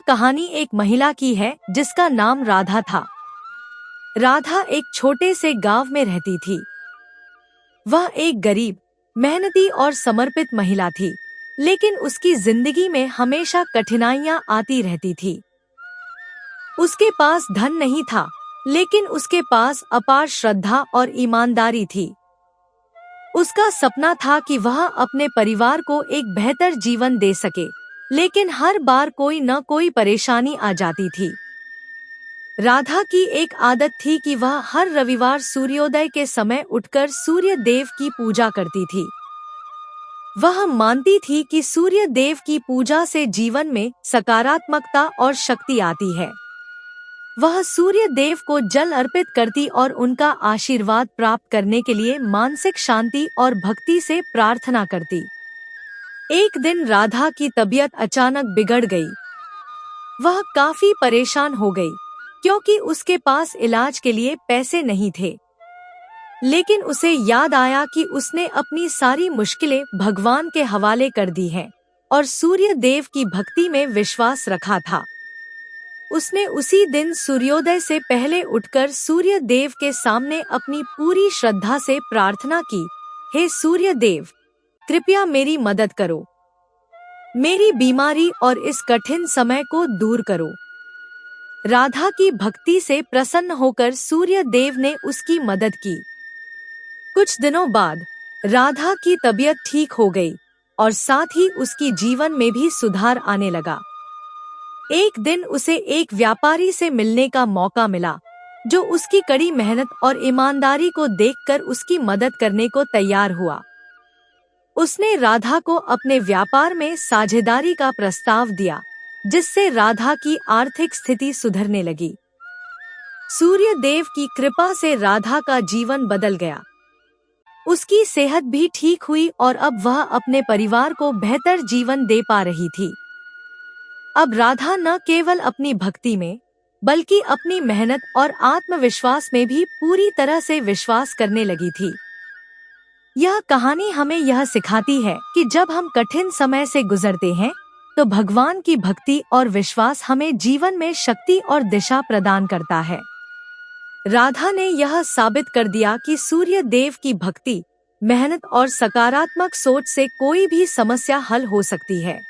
कहानी एक महिला की है जिसका नाम राधा था। राधा एक छोटे से गांव में रहती थी। वह एक गरीब, मेहनती और समर्पित महिला थी, लेकिन उसकी जिंदगी में हमेशा कठिनाइयां आती रहती थी। उसके पास धन नहीं था, लेकिन उसके पास अपार श्रद्धा और ईमानदारी थी। उसका सपना था कि वह अपने परिवार को एक बेहतर जीवन दे सके, लेकिन हर बार कोई न कोई परेशानी आ जाती थी। राधा की एक आदत थी कि वह हर रविवार सूर्योदय के समय उठकर सूर्य देव की पूजा करती थी। वह मानती थी कि सूर्य देव की पूजा से जीवन में सकारात्मकता और शक्ति आती है। वह सूर्य देव को जल अर्पित करती और उनका आशीर्वाद प्राप्त करने के लिए मानसिक शांति और भक्ति से प्रार्थना करती। एक दिन राधा की तबीयत अचानक बिगड़ गई। वह काफी परेशान हो गई, क्योंकि उसके पास इलाज के लिए पैसे नहीं थे। लेकिन उसे याद आया कि उसने अपनी सारी मुश्किलें भगवान के हवाले कर दी हैं और सूर्य देव की भक्ति में विश्वास रखा था। उसने उसी दिन सूर्योदय से पहले उठकर सूर्य देव के सामने अपनी पूरी श्रद्धा से प्रार्थना की, हे सूर्य देव, कृपया मेरी मदद करो। मेरी बीमारी और इस कठिन समय को दूर करो। राधा की भक्ति से प्रसन्न होकर सूर्य देव ने उसकी मदद की। कुछ दिनों बाद राधा की तबीयत ठीक हो गई और साथ ही उसकी जीवन में भी सुधार आने लगा। एक दिन उसे एक व्यापारी से मिलने का मौका मिला, जो उसकी कड़ी मेहनत और ईमानदारी को देखकर उसकी मदद करने को तैयार हुआ। उसने राधा को अपने व्यापार में साझेदारी का प्रस्ताव दिया, जिससे राधा की आर्थिक स्थिति सुधरने लगी। सूर्य देव की कृपा से राधा का जीवन बदल गया। उसकी सेहत भी ठीक हुई और अब वह अपने परिवार को बेहतर जीवन दे पा रही थी। अब राधा न केवल अपनी भक्ति में, बल्कि अपनी मेहनत और आत्मविश्वास में भी पूरी तरह से विश्वास करने लगी थी। यह कहानी हमें यह सिखाती है कि जब हम कठिन समय से गुजरते हैं, तो भगवान की भक्ति और विश्वास हमें जीवन में शक्ति और दिशा प्रदान करता है। राधा ने यह साबित कर दिया कि सूर्य देव की भक्ति, मेहनत और सकारात्मक सोच से कोई भी समस्या हल हो सकती है।